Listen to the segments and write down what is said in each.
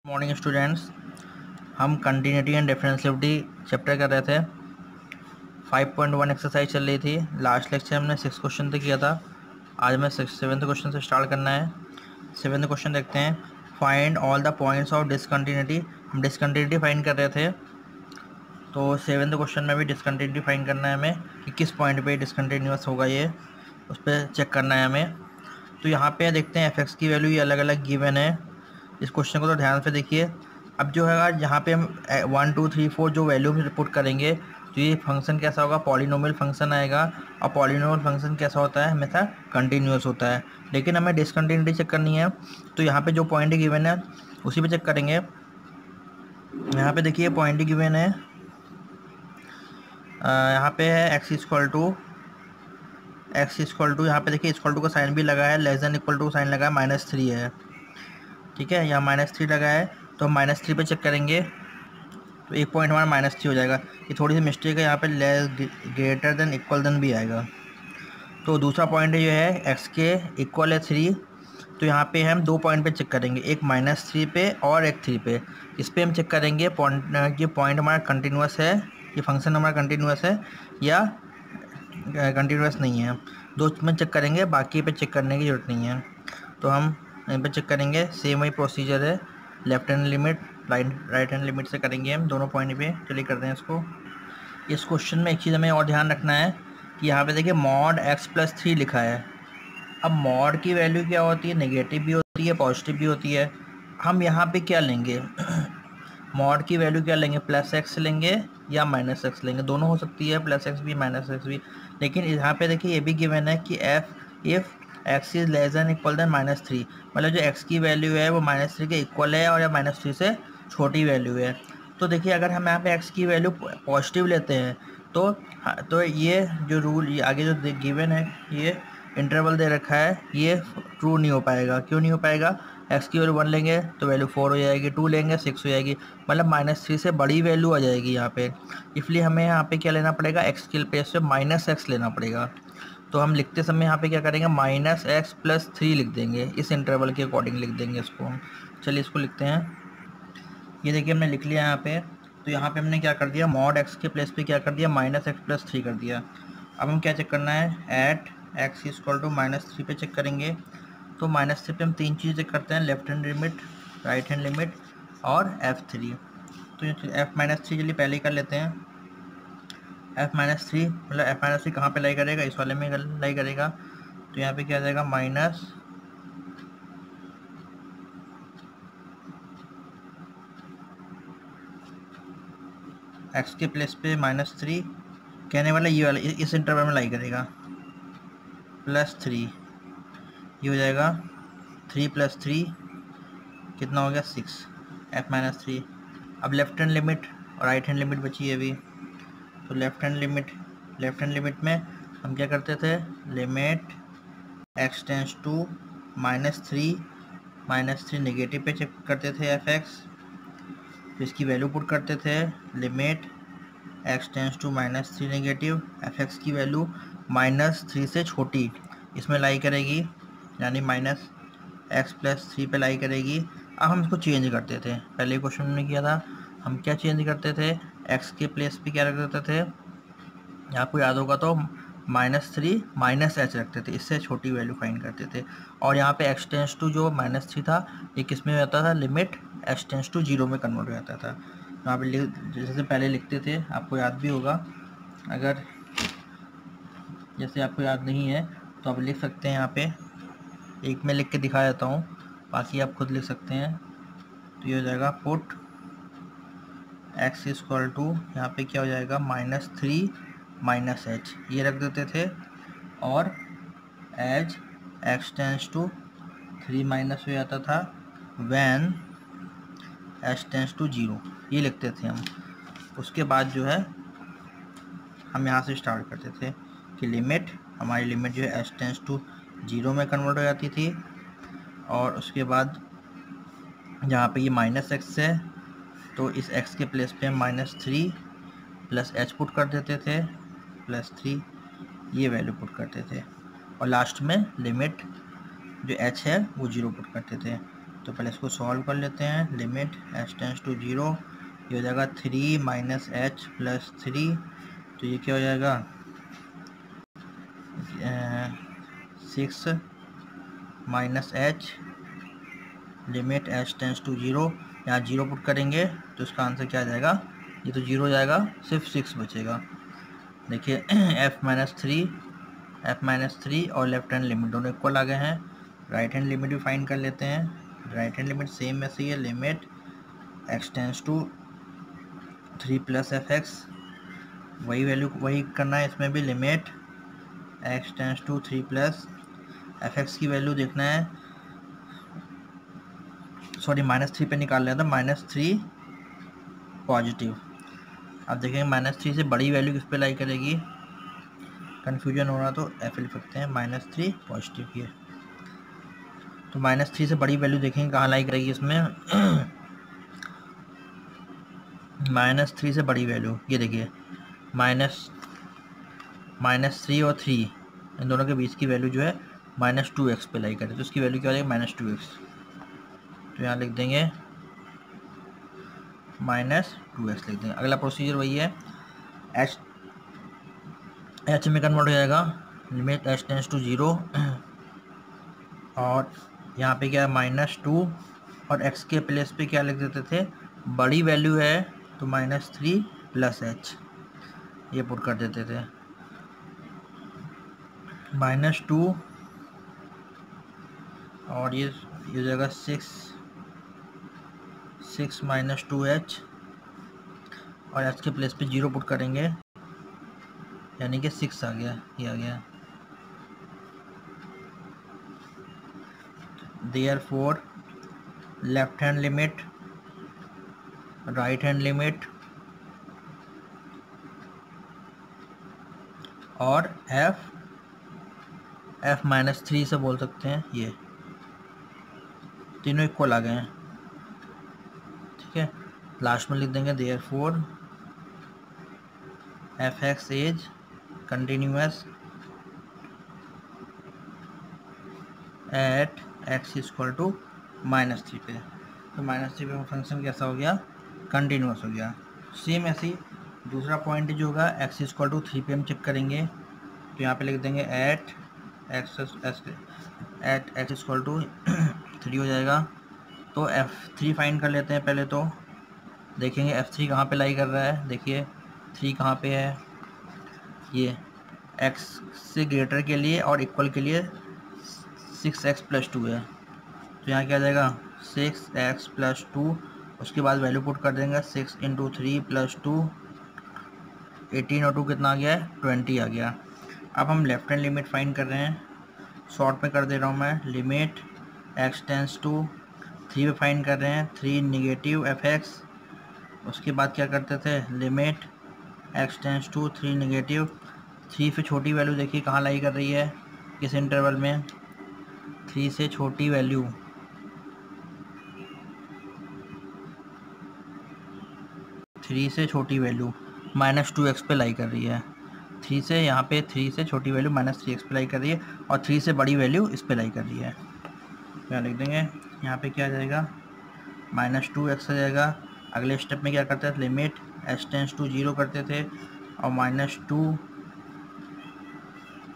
Morning students, हम continuity and differentiability chapter कर रहे थे। 5.1 एक्सरसाइज चल रही थी। लास्ट लेक्चर हमने 6 क्वेश्चन तक किया था। आज हमें 7th क्वेश्चन से स्टार्ट करना है। 7th क्वेश्चन देखते हैं। Find all the points of discontinuity. हम डिसकंटिन्यूटी फाइंड कर रहे थे, तो 7th क्वेश्चन में भी डिसकंटिन्यूटी फाइंड करना है हमें कि किस पॉइंट पे डिसकंटिन्यूअस होगा, ये उस पर चेक करना है हमें। तो यहाँ पे देखते हैं एफ की वैल्यू ये अलग अलग गिवन है। इस क्वेश्चन को तो ध्यान से देखिए। अब जो है यहाँ पे हम 1 2 3 4 जो वैल्यू रिपोर्ट करेंगे, तो ये फंक्शन कैसा होगा, पॉलिनोमियल फंक्शन आएगा। और पॉलिनोमियल फंक्शन कैसा होता है, हमेशा कंटिन्यूअस होता है। लेकिन हमें डिसकंटिन्यूटी चेक करनी है, तो यहाँ पे जो पॉइंट गिवन है उसी पे चेक करेंगे। यहाँ पे देखिए पॉइंट गिवन है, यहाँ पे है x इक्वल टू यहाँ पे देखिए इक्वल टू का साइन भी लगा है, less than equal to sign लगा है, -3 है। ठीक है, यहाँ -3 लगा है, तो हम -3 पे चेक करेंगे, तो एक पॉइंट हमारा -3 हो जाएगा। ये थोड़ी सी मिस्टेक है, यहाँ पे less greater than equal then भी आएगा। तो दूसरा पॉइंट जो है x के इक्वल है 3, तो यहाँ पे हम 2 पॉइंट पे चेक करेंगे, एक -3 पे और एक 3 पे। इस पर हम चेक करेंगे ये पॉइंट हमारा कंटिन्यूस है, ये फंक्शन हमारा कंटिन्यूस है या कंटिन्यूस नहीं है। 2 में चेक करेंगे, बाकी पे चेक करने की ज़रूरत नहीं है। तो हम इन पर चेक करेंगे, सेम वही प्रोसीजर है, left hand limit right hand limit से करेंगे हम दोनों पॉइंट पे। चलिए करते हैं इसको। इस क्वेश्चन में एक चीज़ हमें और ध्यान रखना है कि यहाँ पे देखिए मॉड x+3 लिखा है। अब मॉड की वैल्यू क्या होती है, नेगेटिव भी होती है, पॉजिटिव भी होती है। हम यहाँ पे क्या लेंगे मॉड की वैल्यू क्या लेंगे, +x लेंगे या -x लेंगे, दोनों हो सकती है, +x भी -x भी। लेकिन यहाँ पे देखिए ये भी गिवन है कि if x is less than equal than -3, मतलब जो x की वैल्यू है वो -3 के इक्वल है और या -3 से छोटी वैल्यू है। तो देखिए अगर हम यहाँ पे x की वैल्यू पॉजिटिव लेते हैं तो ये जो रूल, ये आगे जो गिवन है, ये इंटरवल दे रखा है, ये ट्रू नहीं हो पाएगा। क्यों नहीं हो पाएगा, x की वैल्यू 1 लेंगे तो वैल्यू 4 हो जाएगी, 2 लेंगे 6 हो जाएगी, मतलब -3 से बड़ी वैल्यू आ जाएगी यहाँ पे। इसलिए हमें यहाँ पे क्या लेना पड़ेगा, x के प्लेस पे -x लेना पड़ेगा। तो हम लिखते समय यहाँ पे क्या करेंगे, -x+3 लिख देंगे, इस इंटरवल के अकॉर्डिंग लिख देंगे इसको हम। चलिए इसको लिखते हैं। ये देखिए हमने लिख लिया यहाँ पे। तो यहाँ पे हमने क्या कर दिया, मॉड x के प्लेस पे क्या कर दिया, -x+3 कर दिया। अब हम क्या चेक करना है, एट x इक्वल टू -3 पे चेक करेंगे। तो -3 पे हम 3 चीज़ चेक करते हैं, left hand limit, right hand limit और f3। तो f-3 चलिए पहले ही कर लेते हैं। f-3 मतलब f-3 कहाँ पे लाई करेगा, इस वाले में लाई करेगा। तो यहाँ पे क्या आ जाएगा, x के प्लेस पे -3, कहने वाला ये वाला इस इंटरवल में लाई करेगा, +3, ये हो जाएगा 3 + 3 कितना हो गया, 6, f-3। अब लेफ्ट हैंड लिमिट और राइट हैंड लिमिट बची है अभी। तो लेफ्ट हैंड लिमिट में हम क्या करते थे, limit x tends to -3 negative पे चेक करते थे fx, तो इसकी वैल्यू पुट करते थे, limit x tends to -3 negative, fx की वैल्यू -3 से छोटी इसमें लाई करेगी, यानी -x+3 पे लाई करेगी। अब हम इसको चेंज करते थे, पहले क्वेश्चन में किया था, हम क्या चेंज करते थे, x के प्लेस पे क्या रख देते थे, आपको याद होगा तो -3 -h रखते थे, इससे छोटी वैल्यू फाइंड करते थे। और यहाँ पे x टेंस टू जो -3 था, ये किस में रहता था, लिमिट x टेंस टू 0 में कन्वर्ट हो जाता था। यहाँ पे जैसे पहले लिखते थे, आपको याद भी होगा, अगर जैसे आपको याद नहीं है तो आप लिख सकते हैं यहाँ पे, एक मैं लिख के दिखा देता हूँ, बाकी आप खुद लिख सकते हैं। तो ये हो जाएगा पुट x इक्वल टू, यहाँ पे क्या हो जाएगा, -3 -h ये रख देते थे, और as x tends to 3 minus हो जाता था, व्हेन h टेंस टू 0 ये लिखते थे हम। उसके बाद जो है हम यहाँ से स्टार्ट करते थे कि लिमिट, हमारी लिमिट जो है h टेंस टू 0 में कन्वर्ट हो जाती थी, और उसके बाद यहाँ पे ये -x है, तो इस x के प्लेस पे -3 + h पुट कर देते थे, +3 ये वैल्यू पुट करते थे, और लास्ट में लिमिट जो h है वो 0 पुट करते थे। तो पहले इसको सॉल्व कर लेते हैं। लिमिट h टेंड्स टू 0, ये हो जाएगा 3 माइनस एच प्लस 3, तो ये क्या हो जाएगा 6 minus H, limit h tends to 0, यहाँ 0 पुट करेंगे तो इसका आंसर क्या आ जाएगा, ये तो 0 जाएगा, सिर्फ 6 बचेगा। देखिए f माइनस थ्री और लेफ्ट हैंड लिमिट दोनों इक्वल आ गए हैं। राइट हैंड लिमिट भी फाइंड कर लेते हैं। राइट हैंड लिमिट सेम ऐसे ही है, limit x tends to 3 plus f x, वही वैल्यू वही करना है इसमें भी, limit x tends to 3 plus f x की वैल्यू देखना है, सॉरी -3 पे निकाल लिया था, -3 पॉजिटिव। अब देखेंगे -3 से बड़ी वैल्यू किस पे लाई करेगी, कन्फ्यूजन हो रहा तो एफ लिख सकते हैं, -3 पॉजिटिव ये। तो -3 से बड़ी वैल्यू देखेंगे कहाँ लाई करेगी इसमें -3 से बड़ी वैल्यू, ये देखिए -3 और 3 इन दोनों के बीच की वैल्यू जो है -2x पे लाई करे, तो उसकी वैल्यू क्या हो जाएगी -2x, तो यहाँ लिख देंगे -2x लिख देंगे। अगला प्रोसीजर वही है, h में कन्वर्ट हो जाएगा, लिमिट h टेंड्स टू 0, और यहाँ पे क्या है -2, और x के प्लेस पे क्या लिख देते थे, बड़ी वैल्यू है तो -3 प्लस h, ये पुट कर देते थे, -2 और ये हो जाएगा 6 माइनस 2h, और h के प्लेस पे 0 पुट करेंगे, यानी कि 6 आ गया, ये आ गया। Therefore left hand limit, right hand limit और f -3 से बोल सकते हैं, ये तीनों इक्वल आ गए हैं, ठीक है। लास्ट में लिख देंगे therefore f(x) is continuous at x equal to -3 पे, तो -3 पे फंक्शन कैसा हो गया, कंटिन्यूअस हो गया। सेम ऐसे ही दूसरा पॉइंट जो होगा x इक्वल टू 3 पे हम चेक करेंगे, तो यहाँ पे लिख देंगे एट x इक्वल टू 3 हो जाएगा। तो f3 फाइंड कर लेते हैं पहले, तो देखेंगे f3 कहाँ पे लाई कर रहा है, देखिए 3 कहाँ पे है, ये x से ग्रेटर के लिए और इक्वल के लिए 6x प्लस 2 है, तो यहाँ क्या आ जाएगा 6x प्लस 2, उसके बाद वैल्यू पुट कर देंगे 6 इंटू 3 प्लस 2, 18 और 2 कितना आ गया है 20 आ गया। अब हम लेफ्ट हैंड लिमिट फाइंड कर रहे हैं, शॉर्ट में कर दे रहा हूँ मैं, लिमिट x टेंड्स टू 3 पे फाइंड कर रहे हैं, 3 नेगेटिव f(x), उसके बाद क्या करते थे, limit x tends to 3 negative, 3 से छोटी वैल्यू देखिए कहाँ लाई कर रही है, किस इंटरवल में, 3 से छोटी वैल्यू, -2x पे लाई कर रही है, 3 से यहाँ पे 3 से छोटी वैल्यू -3x पे लाई कर रही है, और 3 से बड़ी वैल्यू इस पे लाई कर रही है, क्या लिख देंगे यहाँ पे क्या आ जाएगा -2x आ जाएगा। अगले स्टेप में क्या करते थे, लिमिट h टेंड्स टू 0 करते थे, और -2,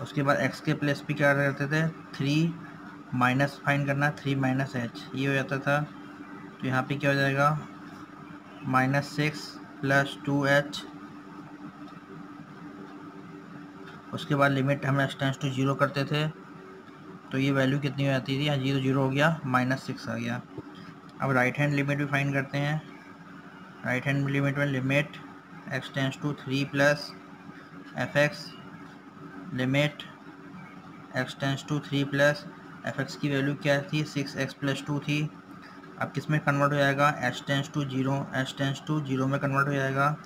उसके बाद x के प्लेस पे क्या करते थे, 3 माइनस फाइंड करना, 3 माइनस h, ये हो जाता था, तो यहाँ पे क्या हो जाएगा -6 प्लस 2h, उसके बाद लिमिट हम h टेंड्स टू 0 करते थे, तो ये वैल्यू कितनी हो जाती थी, यहाँ 0 हो गया, -6 आ गया। अब राइट हैंड लिमिट भी फाइंड करते हैं। राइट हैंड लिमिट में limit x tends to 3 plus f(x), limit x tends to 3 plus f(x) की वैल्यू क्या थी, 6x प्लस 2 थी। अब किस में कन्वर्ट हो जाएगा, h टेंड्स टू 0 में कन्वर्ट हो जाएगा,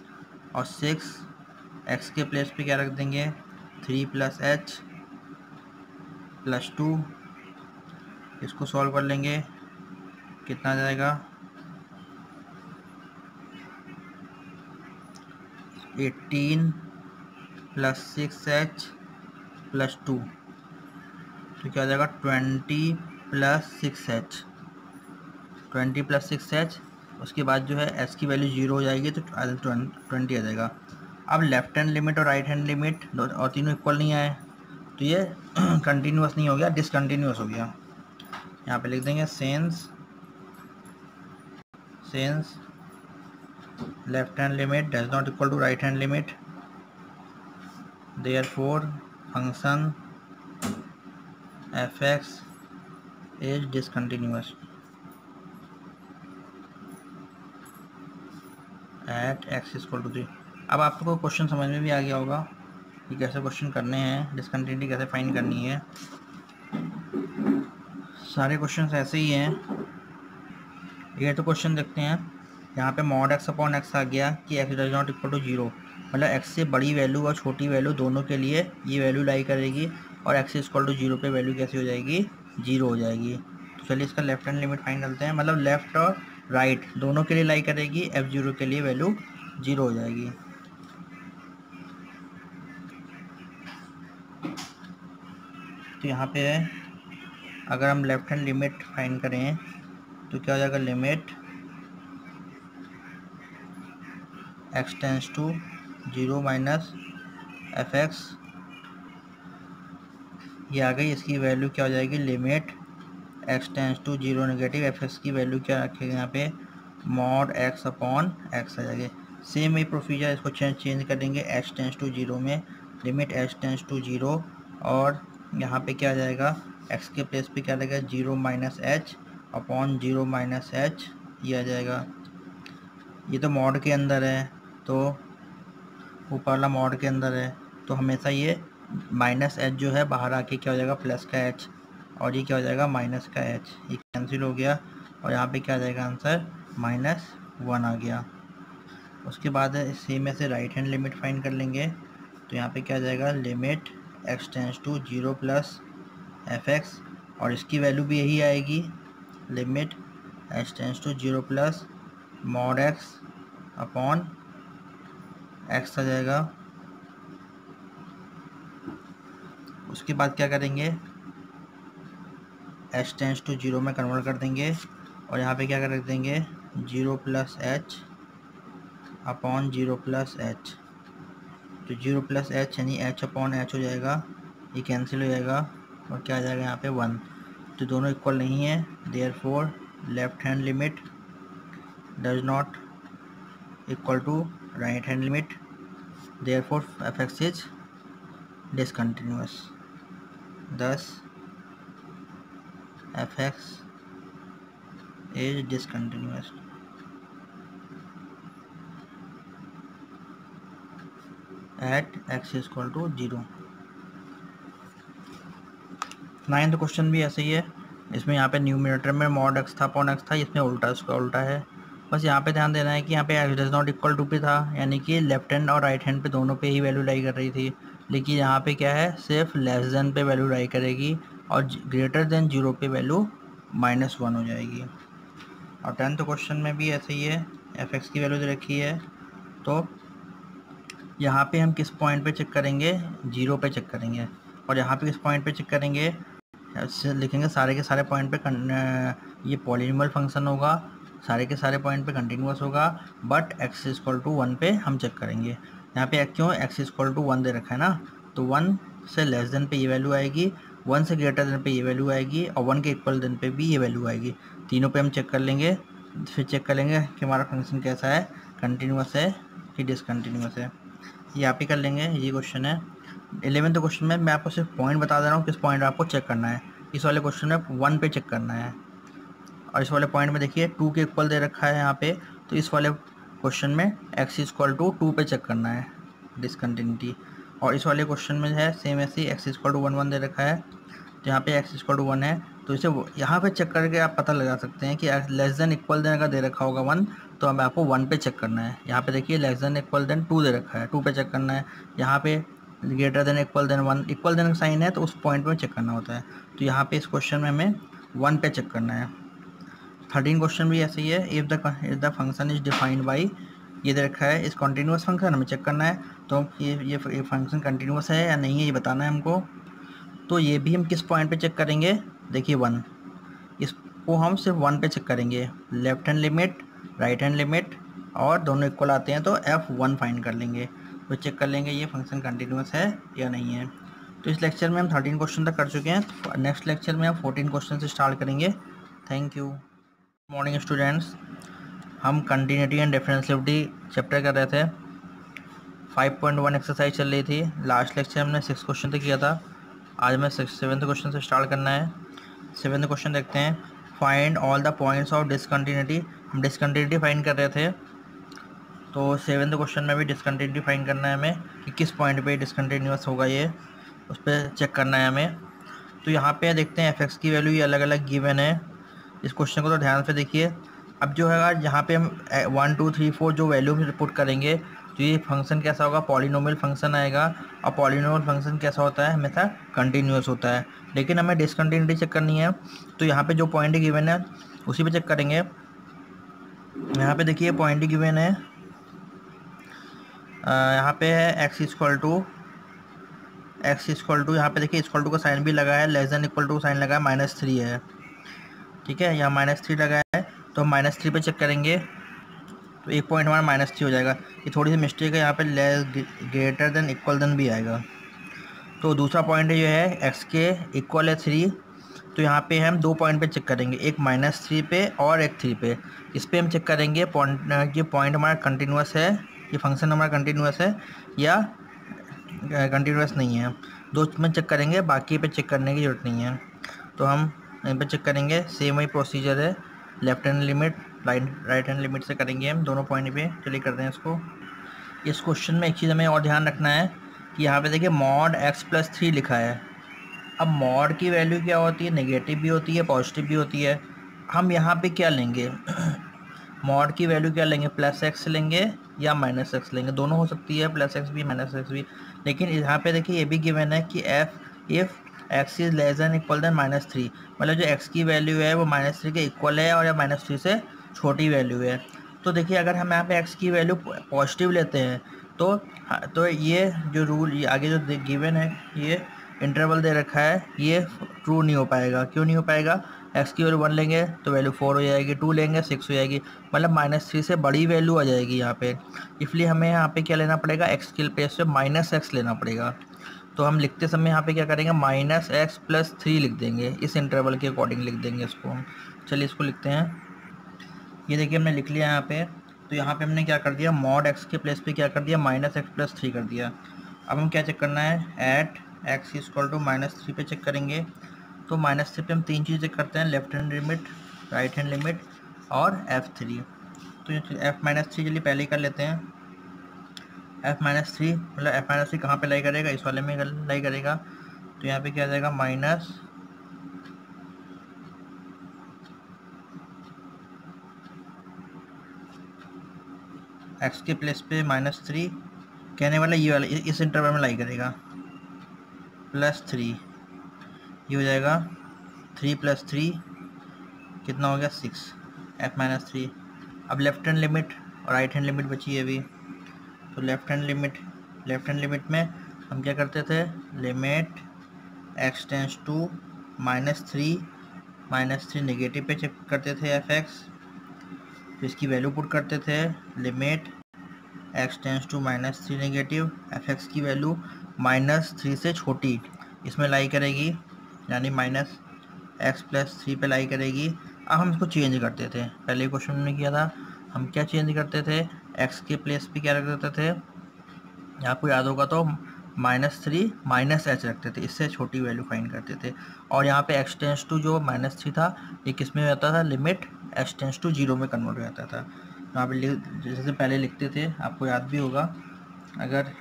और 6x के प्लेस पे क्या रख देंगे, 3 प्लस h प्लस 2, इसको सॉल्व कर लेंगे, कितना जाएगा 18 प्लस 6h प्लस 2, तो क्या हो जाएगा 20 प्लस 6h, 20 + 6h, उसके बाद जो है h की वैल्यू 0 हो जाएगी तो 20 आ जाएगा। अब लेफ्ट हैंड लिमिट और राइट हैंड लिमिट और तीनों इक्वल नहीं आए तो ये कंटिन्यूस नहीं हो गया, डिसकंटिन्यूस हो गया। यहाँ पे लिख देंगे since left hand limit does not equal to right hand limit, therefore function f(x) is discontinuous at x = 3। अब आपको क्वेश्चन समझ में भी आ गया होगा कि कैसे क्वेश्चन करने हैं, डिसकंटिन्यूटी कैसे फाइंड करनी है। सारे क्वेश्चन ऐसे ही हैं। ये तो क्वेश्चन देखते हैं। यहाँ पे mod x/x आ गया कि x does not equal to 0, मतलब x से बड़ी वैल्यू और छोटी वैल्यू दोनों के लिए ये वैल्यू लाई करेगी और x = 0 पे वैल्यू कैसी हो जाएगी, 0 हो जाएगी। तो चलिए इसका लेफ्ट हैंड लिमिट फाइंड करते हैं, मतलब लेफ्ट और राइट दोनों के लिए लाई करेगी, f0 के लिए वैल्यू 0 हो जाएगी। तो यहाँ पे अगर हम लेफ्ट हैंड लिमिट फाइंड करें तो क्या हो जाएगा, limit x tends to 0 minus f(x) ये आ गई। इसकी वैल्यू क्या हो जाएगी, limit x tends to 0 negative f(x) की वैल्यू क्या रखेंगे यहाँ पे, mod x/x आ जाएगी। सेम ही प्रोसीजर, इसको चेंज कर देंगे h टेंस टू 0 में, लिमिट h टेंस टू 0 और यहाँ पे क्या आ जाएगा, x के प्लेस पे क्या लगेगा, 0 minus h upon 0 minus h ये आ जाएगा। ये तो मॉड के अंदर है, तो ऊपर वाला मॉड के अंदर है तो हमेशा ये माइनस h जो है बाहर आके क्या हो जाएगा, प्लस का h, और ये क्या हो जाएगा, माइनस का h, ये कैंसिल हो गया और यहाँ पे क्या आ जाएगा आंसर, -1 आ गया। उसके बाद इसी में से राइट हैंड लिमिट फाइंड कर लेंगे तो यहाँ पे क्या आ जाएगा, limit x tends to 0 plus f(x) और इसकी वैल्यू भी यही आएगी, limit h tends to 0 plus mod x upon x आ जाएगा। उसके बाद क्या करेंगे, h टेंस टू 0 में कन्वर्ट कर देंगे और यहाँ पे क्या कर रख देंगे, 0 plus h upon 0 plus h, तो 0 प्लस h यानी h अपॉन h हो जाएगा, ये कैंसिल हो जाएगा और क्या आ जाएगा यहाँ पे 1, तो दोनों इक्वल नहीं है, therefore left hand limit does not equal to right hand limit, therefore f(x) is discontinuous, thus f(x) is discontinuous। at x = 0। 9th question भी ऐसे ही है। इसमें यहाँ पे न्यूमरेटर में mod x था अपॉन x था, इसमें उल्टा, इसका उल्टा है। बस यहाँ पे ध्यान देना है कि यहाँ पे x does not equal to पे था, यानी कि लेफ्ट हैंड और राइट हैंड पे दोनों पे ही वैल्यू लाई कर रही थी, लेकिन यहाँ पे क्या है, सिर्फ लेस देन पे वैल्यू लाई करेगी और ग्रेटर देन 0 पे वैल्यू -1 हो जाएगी। और 10th क्वेश्चन में भी ऐसे ही है, f(x) की वैल्यू दे रखी है, तो यहाँ पे हम किस पॉइंट पे चेक करेंगे, 0 पे चेक करेंगे, और यहाँ पे किस पॉइंट पे चेक करेंगे, लिखेंगे सारे के सारे पॉइंट पे ये पॉलिनॉमियल फंक्शन होगा, सारे के सारे पॉइंट पे कंटिन्यूअस होगा, बट x = 1 पे हम चेक करेंगे। यहाँ पे क्यों, x = 1 दे रखा है ना, तो 1 से लेस देन पे ये वैल्यू आएगी, 1 से ग्रेटर देन पे ये वैल्यू आएगी और 1 के इक्वल देन पे भी ये वैल्यू आएगी। तीनों पे हम चेक कर लेंगे, फिर चेक कर लेंगे कि हमारा फंक्शन कैसा है, कंटिन्यूअस है कि डिसकंटिन्यूअस है, ये आप ही कर लेंगे। ये क्वेश्चन है। 11th क्वेश्चन में मैं आपको सिर्फ पॉइंट बता दे रहा हूँ, किस पॉइंट आपको चेक करना है। इस वाले क्वेश्चन में 1 पे चेक करना है और इस वाले पॉइंट में देखिए 2 के इक्वल दे रखा है यहाँ पे, तो इस वाले क्वेश्चन में x = 2 पे चेक करना है डिसकंटिन्यूटी, और इस वाले क्वेश्चन में है सेम ऐसे x = 1 दे रखा है, तो यहाँ पे x = 1 है, तो इसे यहाँ पे चेक करके आप पता लगा सकते हैं कि लेस देन इक्वल देन अगर दे रखा होगा 1 तो अब आपको 1 पे चेक करना है। यहाँ पे देखिए लेस देन इक्वल देन 2 दे रखा है, 2 पे चेक करना है। यहाँ पे greater than equal than 1, equal than sign है तो उस पॉइंट पे चेक करना होता है, तो यहाँ पे इस क्वेश्चन में हमें 1 पे चेक करना है। 13 क्वेश्चन भी ऐसे ही है, if the function is defined by, ये दे रखा है इस कॉन्टीन्यूअस फंक्शन हमें चेक करना है, तो ये फंक्शन कंटिन्यूअस है या नहीं है ये बताना है हमको। तो ये भी हम किस पॉइंट पे चेक करेंगे, देखिए 1, इस वो हम सिर्फ 1 पे चेक करेंगे, left hand limit right hand limit, और दोनों इक्वल आते हैं तो f1 फाइंड कर लेंगे, तो चेक कर लेंगे ये फंक्शन कंटिन्यूस है या नहीं है। तो इस लेक्चर में हम 13 क्वेश्चन तक कर चुके हैं। नेक्स्ट लेक्चर में हम 14 क्वेश्चन से स्टार्ट करेंगे। Thank you. मॉर्निंग स्टूडेंट्स, हम कंटिन्यूटी एंड डिफरेंशिएबिलिटी चैप्टर कर रहे थे। 5.1 एक्सरसाइज चल रही थी। लास्ट लेक्चर हमने 6 क्वेश्चन तक किया था। आज हमें 7th क्वेश्चन से स्टार्ट करना है। 7th क्वेश्चन देखते हैं। Find all the points of discontinuity. हम डिसकंटिन्यूटी फाइंड कर रहे थे, तो 7th क्वेश्चन में भी डिसकंटिन्यूटी फाइंड करना है हमें कि किस पॉइंट पे डिसकंटिन्यूअस होगा, ये उस पर चेक करना है हमें। तो यहाँ पे देखते हैं एफ की वैल्यू ये अलग अलग गिवन है। इस क्वेश्चन को तो ध्यान से देखिए। अब जो है यहाँ पे हम 1 2 3 4 जो वैल्यू हम रिपोर्ट करेंगे, तो ये फंक्शन कैसा होगा, पॉलिनोमियल फंक्शन आएगा। और पॉलिनोमियल फंक्शन कैसा होता है, हमेशा कंटिन्यूअस होता है। लेकिन हमें डिसकंटिन्यूटी चेक करनी है, तो यहाँ पे जो पॉइंट गिवन है उसी पे चेक करेंगे। यहाँ पे देखिए पॉइंट गिवन है, यहाँ पे है x इक्वल टू यहाँ पे देखिए इक्वल टू का साइन भी लगा है, less than equal to sign लगा है, -3 है। ठीक है, यहाँ -3 लगा है, तो -3 पे चेक करेंगे तो एक पॉइंट हमारा -3 हो जाएगा। ये थोड़ी सी मिस्टेक है, यहाँ पे less greater than equal then भी आएगा। तो दूसरा पॉइंट जो है x के इक्वल है 3, तो यहाँ पे हम 2 पॉइंट पे चेक करेंगे, एक -3 पे और एक 3 पे। इस पर हम चेक करेंगे ये पॉइंट हमारा कंटिन्यूअस है, ये फंक्शन हमारा कंटिन्यूअस है या कंटिन्यूअस नहीं है। 2 में चेक करेंगे, बाकी पे चेक करने की ज़रूरत नहीं है। तो हम यहाँ पे चेक करेंगे, सेम वही प्रोसीजर है, left hand limit right hand limit से करेंगे हम दोनों पॉइंट पे। चलिए करते हैं इसको। इस क्वेश्चन में एक चीज़ हमें और ध्यान रखना है कि यहाँ पे देखिए मॉड x+3 लिखा है। अब मॉड की वैल्यू क्या होती है, नेगेटिव भी होती है पॉजिटिव भी होती है। हम यहाँ पे क्या लेंगे मॉड की वैल्यू क्या लेंगे, +x लेंगे या -x लेंगे, दोनों हो सकती है, +x भी -x भी। लेकिन यहाँ पे देखिए ये भी गिवन है कि if x is less than equal than -3, मतलब जो x की वैल्यू है वो -3 के इक्वल है और या -3 से छोटी वैल्यू है। तो देखिए अगर हम यहाँ पे x की वैल्यू पॉजिटिव लेते हैं तो ये जो रूल ये आगे जो गिवन है, ये इंटरवल दे रखा है, ये ट्रू नहीं हो पाएगा। क्यों नहीं हो पाएगा, x की वैल्यू 1 लेंगे तो वैल्यू 4 हो जाएगी, 2 लेंगे 6 हो जाएगी, मतलब -3 से बड़ी वैल्यू आ जाएगी यहाँ पे। इसलिए हमें यहाँ पे क्या लेना पड़ेगा, x के प्लेस पे -x लेना पड़ेगा। तो हम लिखते समय यहाँ पे क्या करेंगे, -x+3 लिख देंगे, इस इंटरवल के अकॉर्डिंग लिख देंगे इसको हम। चलिए इसको लिखते हैं। ये देखिए हमने लिख लिया यहाँ पे। तो यहाँ पे हमने क्या कर दिया, मॉड x के प्लेस पे क्या कर दिया, -x+3 कर दिया। अब हम क्या चेक करना है, एट x इक्वल टू -3 पे चेक करेंगे। तो -3 पे हम 3 चीज़ चेक करते हैं, left hand limit right hand limit और f3। तो f-3 चलिए पहले ही कर लेते हैं। f-3 मतलब f-3 कहाँ पे लाई करेगा, इस वाले में लाई करेगा। तो यहाँ पे क्या आ जाएगा, माइनस x के प्लेस पे -3, कहने वाला ये वाला इस इंटरवल में लाई करेगा, +3, ये हो जाएगा 3 + 3 कितना हो गया 6, f-3। अब लेफ्ट हैंड लिमिट और राइट हैंड लिमिट बची है अभी। तो लेफ्ट हैंड लिमिट में हम क्या करते थे, limit x tends to -3 negative पे चेक करते थे f(x), तो इसकी वैल्यू पुट करते थे, limit x tends to -3 negative, f(x) की वैल्यू -3 से छोटी इसमें लाई करेगी, यानी -x+3 पे लाई करेगी। अब हम इसको चेंज करते थे, पहले क्वेश्चन में किया था, हम क्या चेंज करते थे, x के प्लेस पे क्या रख देते थे, आपको याद होगा तो -3 -h रखते थे, इससे छोटी वैल्यू फाइंड करते थे। और यहाँ पे x टेंस टू जो -3 था, ये किस में रहता था, लिमिट x टेंस टू 0 में कन्वर्ट हो जाता था। यहाँ पे जैसे पहले लिखते थे, आपको याद भी होगा, अगर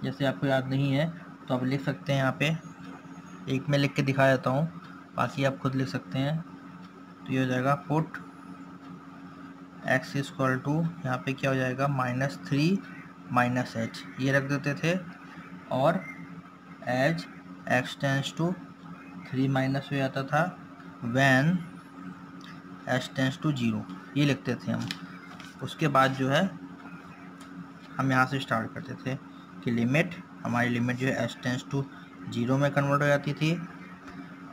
जैसे आपको याद नहीं है तो आप लिख सकते हैं, यहाँ पे एक मैं लिख के दिखा देता हूँ, बाकी आप खुद लिख सकते हैं। तो ये हो जाएगा पुट x इक्वल टू, यहाँ पे क्या हो जाएगा, -3 -h ये रख देते थे, और as x tends to 3 minus हो जाता था, व्हेन h टेंस टू 0 ये लिखते थे हम। उसके बाद जो है हम यहाँ से स्टार्ट करते थे कि लिमिट, हमारी लिमिट जो है h टेंस टू 0 में कन्वर्ट हो जाती थी,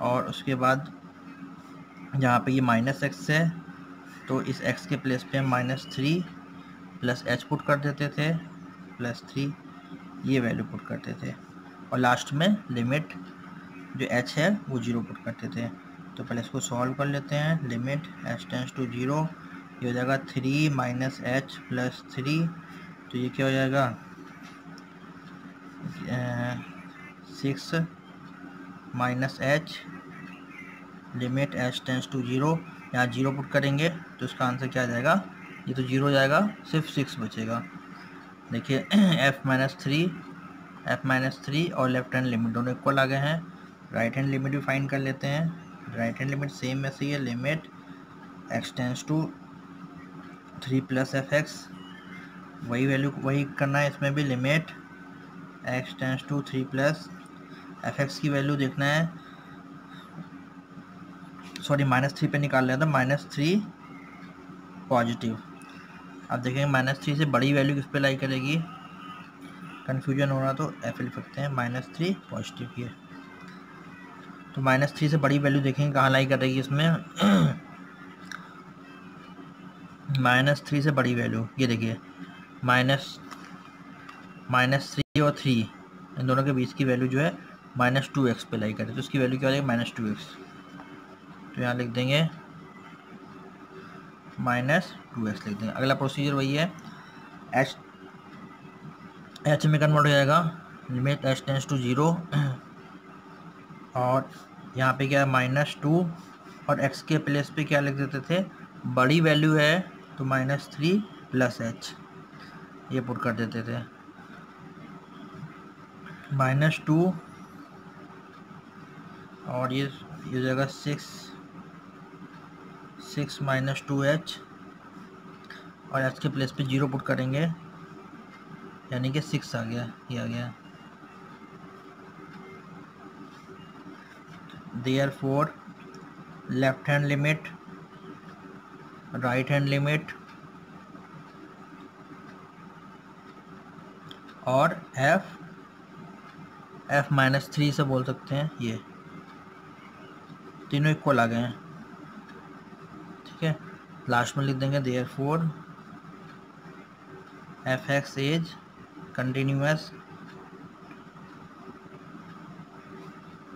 और उसके बाद जहाँ पे ये माइनस एक्स है तो इस एक्स के प्लेस पे हम -3 प्लस एच पुट कर देते थे +3 ये वैल्यू पुट करते थे और लास्ट में लिमिट जो h है वो 0 पुट करते थे। तो पहले इसको सॉल्व कर लेते हैं। लिमिट h टेंड्स टू 0 ये हो जाएगा 3 - h + 3 तो ये क्या हो जाएगा 6 - h limit h tends to 0 यहाँ 0 पुट करेंगे तो इसका आंसर क्या आ जाएगा, ये तो 0 जाएगा, सिर्फ 6 बचेगा। देखिए f -3 और लेफ्ट हैंड लिमिट दोनों इक्वल आ गए हैं। राइट हैंड लिमिट भी फाइंड कर लेते हैं। राइट हैंड लिमिट सेम ऐसे ही है, limit x tends to 3 + fx वही वैल्यू वही करना है इसमें भी। Limit x tends to 3 + fx की वैल्यू देखना है, सॉरी -3 पे निकाल लिया था, -3 पॉजिटिव। अब देखेंगे -3 से बड़ी वैल्यू किस पे लाई करेगी, कन्फ्यूजन हो रहा तो f लिख सकते हैं, -3 पॉजिटिव की है। तो -3 से बड़ी वैल्यू देखेंगे कहाँ लाई करेगी इसमें -3 से बड़ी वैल्यू ये देखिए -3 और 3 इन दोनों के बीच की वैल्यू जो है -2x पे लाई करें तो इसकी वैल्यू क्या हो जाएगी -2x। तो यहाँ लिख देंगे -2x लिख देंगे। अगला प्रोसीजर वही है, h में कन्वर्ट हो जाएगा, लिमिट h टेंड्स टू 0 और यहाँ पे क्या है -2 और x के प्लेस पे क्या लिख देते थे, बड़ी वैल्यू है तो -3 + h ये पुट कर देते थे। -2 और ये हो जाएगा 6 - 2h और h के प्लेस पे 0 पुट करेंगे यानी कि 6 आ गया, ये आ गया। Therefore left hand limit right hand limit और f -3 से बोल सकते हैं, ये तीनों इक्वल आ गए हैं। ठीक है, लास्ट में लिख देंगे therefore fx is continuous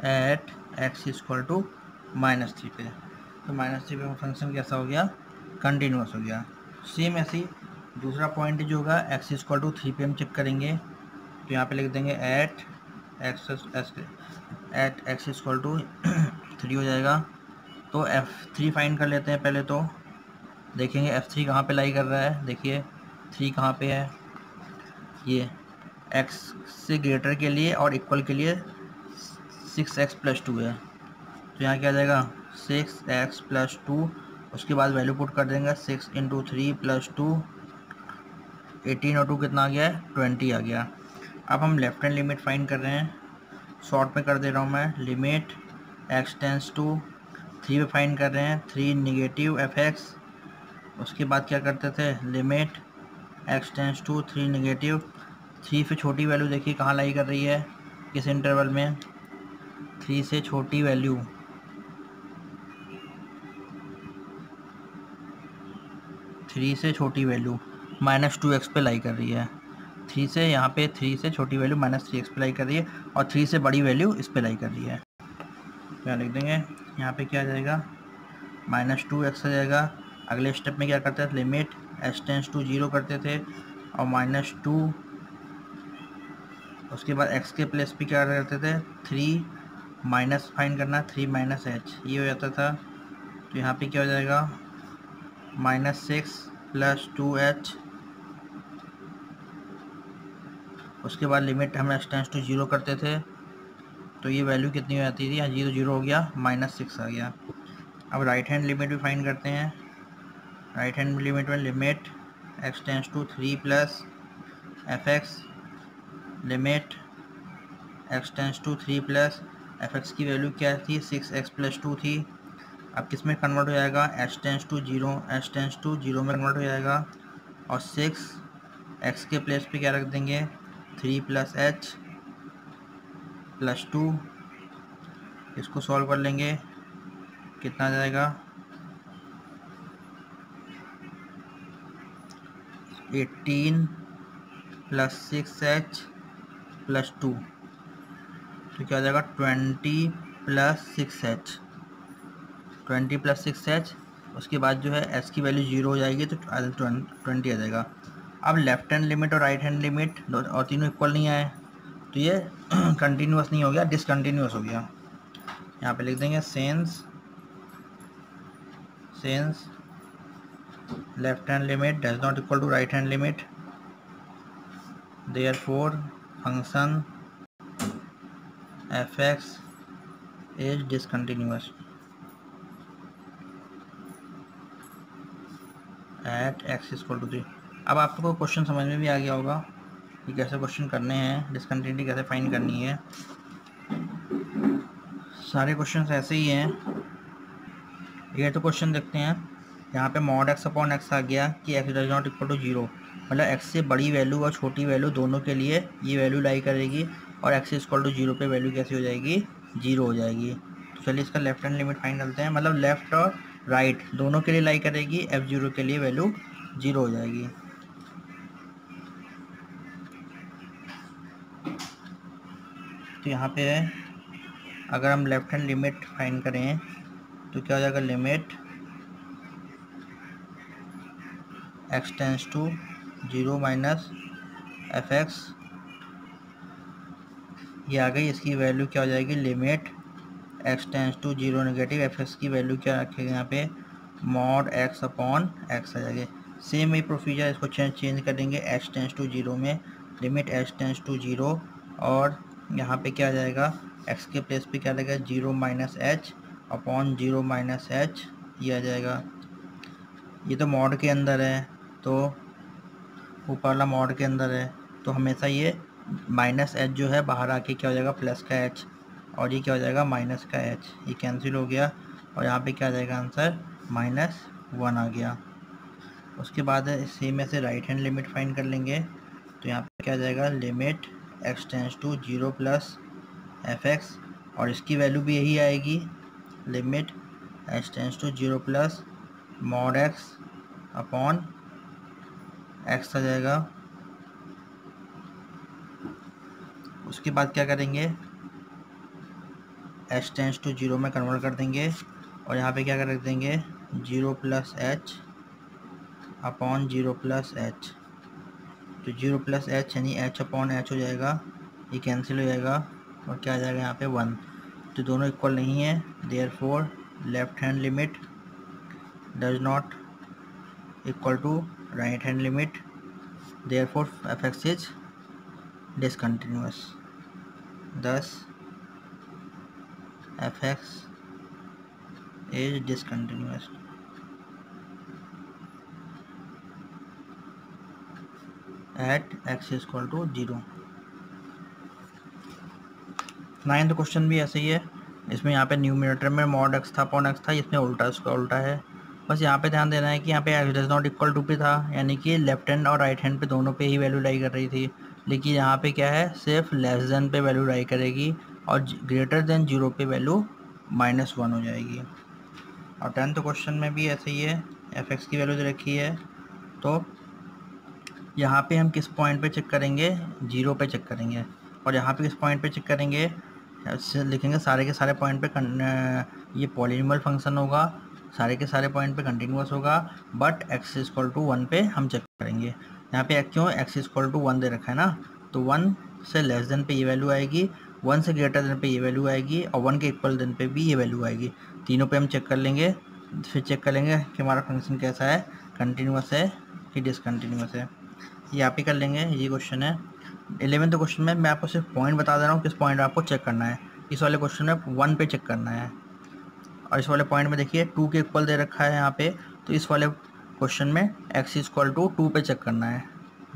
at x equal to -3 पे। तो -3 पे फंक्शन कैसा हो गया, कंटिन्यूअस हो गया। सेम ऐसे ही दूसरा पॉइंट जो होगा x इक्वल टू 3 पे हम चेक करेंगे तो यहाँ पे लिख देंगे एट x इक्वल टू 3 हो जाएगा। तो f3 फाइंड कर लेते हैं पहले। तो देखेंगे f3 कहाँ पे लाई कर रहा है, देखिए 3 कहाँ पे है, ये x से ग्रेटर के लिए और इक्वल के लिए 6x + 2 है। तो यहाँ क्या आ जाएगा 6x + 2, उसके बाद वैल्यू पुट कर देंगे 6 × 3 + 2 18 और 2 कितना आ गया है 20 आ गया। अब हम लेफ्ट हैंड लिमिट फाइंड कर रहे हैं, शॉर्ट में कर दे रहा हूँ मैं। लिमिट x टेंड्स टू 3 पे फाइंड कर रहे हैं, 3 - fx। उसके बाद क्या करते थे, लिमिट x टेंड्स टू 3 - 3 से छोटी वैल्यू देखिए कहाँ लाई कर रही है, किस इंटरवल में, 3 से छोटी वैल्यू 3 से छोटी वैल्यू -2x पे लाई कर रही है। 3 से यहाँ पे 3 से छोटी वैल्यू -3x पे लाई कर रही है और 3 से बड़ी वैल्यू इस पे लाई कर रही है। क्या लिख देंगे यहाँ पे क्या आ जाएगा -2x आ जाएगा। अगले स्टेप में क्या करते थे, लिमिट h टेंड्स टू 0 करते थे और -2, उसके बाद x के प्लेस पे क्या करते थे 3 माइनस फाइंड करना, 3 - h ये हो जाता था। तो यहाँ पे क्या हो जाएगा -6 + 2h। उसके बाद लिमिट हम h टेंड्स टू 0 करते थे तो ये वैल्यू कितनी हो जाती थी, यहाँ 0 हो गया, -6 आ गया। अब राइट हैंड लिमिट भी फाइंड करते हैं। राइट हैंड लिमिट में limit x tends to 3 + fx, limit x tends to 3 + fx की वैल्यू क्या थी 6x + 2 थी। अब किस में कन्वर्ट हो जाएगा, h टेंड्स टू 0 में कन्वर्ट हो जाएगा और 6x के प्लेस पे क्या रख देंगे 3 + h + 2। इसको सॉल्व कर लेंगे, कितना आ जाएगा 18 प्लस 6h प्लस 2, तो क्या हो जाएगा 20 प्लस 6h, 20 प्लस 6h। उसके बाद जो है s की वैल्यू 0 हो जाएगी तो 20 आ जाएगा। अब लेफ्ट हैंड लिमिट और राइट हैंड लिमिट और तीनों इक्वल नहीं आए तो ये कंटिन्यूस नहीं हो गया, डिसकंटिन्यूस हो गया। यहाँ पे लिख देंगे since left hand limit does not equal to right hand limit, therefore function f(x) is discontinuous at x equal to 3। अब आपको क्वेश्चन समझ में भी आ गया होगा कि कैसे क्वेश्चन करने हैं, डिसकंटिन्यूटी कैसे फाइंड करनी है। सारे क्वेश्चन ऐसे ही हैं। ये तो क्वेश्चन देखते हैं, यहाँ पे mod x अपॉन x आ गया कि x does not equal to 0, मतलब x से बड़ी वैल्यू और छोटी वैल्यू दोनों के लिए ये वैल्यू लाई करेगी और x इक्वल टू 0 पे वैल्यू कैसी हो जाएगी, 0 हो जाएगी। तो चलिए इसका लेफ्ट हैंड लिमिट फाइंड करते हैं, मतलब लेफ्ट और राइट दोनों के लिए लाई करेगी, f0 के लिए वैल्यू 0 हो जाएगी। तो यहाँ पे अगर हम लेफ्ट हैंड लिमिट फाइंड करें तो क्या हो जाएगा, limit x tends to 0 minus f(x) ये आ गई। इसकी वैल्यू क्या हो जाएगी, limit x tends to 0 negative f(x) की वैल्यू क्या रखेंगे यहाँ पे, mod x अपॉन x आ जाएगी। सेम वही प्रोसीजर, इसको चेंज करेंगे h टेंस टू 0 में, लिमिट h टेंस टू 0 और यहाँ पे क्या आ जाएगा, x के प्लेस पे क्या लगेगा, 0 minus h upon 0 minus h ये आ जाएगा। ये तो मॉड के अंदर है, तो ऊपर वाला मॉड के अंदर है, तो हमेशा ये माइनस h जो है बाहर आके क्या हो जाएगा, प्लस का h, और ये क्या हो जाएगा, माइनस का h, ये कैंसिल हो गया और यहाँ पे क्या आ जाएगा आंसर, -1 आ गया। उसके बाद सेम में से राइट हैंड लिमिट फाइंड कर लेंगे, तो यहाँ पे क्या आ जाएगा, limit x tends to 0 plus f(x) और इसकी वैल्यू भी यही आएगी, limit h tends to 0 plus mod x upon x आ जाएगा। उसके बाद क्या करेंगे, h टेंस टू 0 में कन्वर्ट कर देंगे और यहाँ पे क्या कर देंगे, 0 plus h upon 0 plus h, तो 0 प्लस h यानी h अपॉन h हो जाएगा, ये कैंसिल हो जाएगा और क्या आ जाएगा यहाँ पे 1, तो दोनों इक्वल नहीं है, therefore left hand limit does not equal to right hand limit, therefore f(x) is discontinuous, thus f(x) is discontinuous at x equal to 0। 9th question भी ऐसे ही है, इसमें यहाँ पे न्यूमरेटर में mod x था अपॉन x था, इसमें उल्टा, उसका उल्टा है। बस यहाँ पे ध्यान देना है कि यहाँ पे x does not equal to पे था, यानी कि लेफ्ट हैंड और राइट हैंड पे दोनों पे ही वैल्यू लाई कर रही थी, लेकिन यहाँ पे क्या है, सिर्फ लेस देन पे वैल्यू लाई करेगी और ग्रेटर देन 0 पे वैल्यू -1 हो जाएगी। और 10th क्वेश्चन में भी ऐसे ही है, f(x) की वैल्यू दे रखी है, तो यहाँ पे हम किस पॉइंट पे चेक करेंगे, 0 पे चेक करेंगे, और यहाँ पे किस पॉइंट पे चेक करेंगे, लिखेंगे सारे के सारे पॉइंट पे ये पॉलिनॉमियल फंक्शन होगा, सारे के सारे पॉइंट पे कंटिन्यूअस होगा, बट x इक्वल टू 1 पे हम चेक करेंगे। यहाँ पे क्यों, x इक्वल टू 1 दे रखा है ना, तो 1 से लेस देन पे ये वैल्यू आएगी, 1 से ग्रेटर देन पे ये वैल्यू आएगी और 1 के इक्वल देन पे भी ये वैल्यू आएगी। तीनों पे हम चेक कर लेंगे, फिर चेक कर लेंगे कि हमारा फंक्शन कैसा है, कंटिन्यूअस है कि डिसकंटिन्यूअस है, ये आप ही कर लेंगे। ये क्वेश्चन है 11th क्वेश्चन में, मैं आपको सिर्फ पॉइंट बता दे रहा हूँ किस पॉइंट आपको चेक करना है। इस वाले क्वेश्चन में 1 पे चेक करना है और इस वाले पॉइंट में देखिए 2 के इक्वल दे रखा है यहाँ पे, तो इस वाले क्वेश्चन में x इक्वल टू 2 पे चेक करना है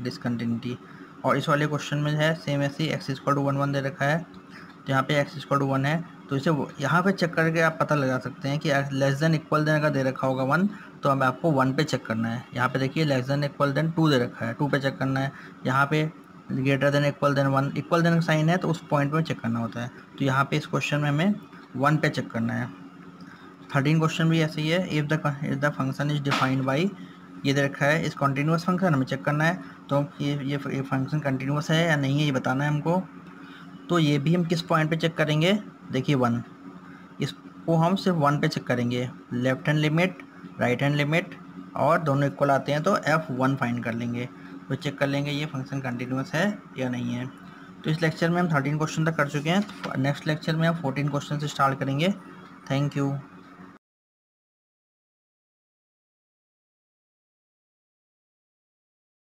डिसकंटिन्यूटी, और इस वाले क्वेश्चन में है सेम ऐसे ही x इक्वल टू 1 दे रखा है, तो यहाँ पे x इक्वल टू 1 है, तो इसे यहाँ पे चेक करके आप पता लगा सकते हैं कि लेस देन इक्वल देन अगर दे रखा होगा 1 तो अब आपको 1 पे चेक करना है। यहाँ पे देखिए लेस देन इक्वल देन 2 दे रखा है, 2 पे चेक करना है। यहाँ पे greater than equal than 1, equal than का साइन है तो उस पॉइंट में चेक करना होता है, तो यहाँ पे इस क्वेश्चन में हमें 1 पे चेक करना है। 13 क्वेश्चन भी ऐसे ही है, if the function is defined by ये दे रखा है इस कॉन्टीन्यूस फंक्शन, हमें चेक करना है। तो ये फंक्शन कंटिन्यूस है या नहीं है ये बताना है हमको। तो ये भी हम किस पॉइंट पे चेक करेंगे, देखिए 1, इसको हम सिर्फ 1 पे चेक करेंगे। Left hand limit, right hand limit और दोनों इक्वल आते हैं तो f1 फाइंड कर लेंगे, तो चेक कर लेंगे ये फंक्शन कंटिन्यूस है या नहीं है। तो इस लेक्चर में हम 13 क्वेश्चन तक कर चुके हैं। नेक्स्ट लेक्चर में हम 14 क्वेश्चन से स्टार्ट करेंगे। Thank you.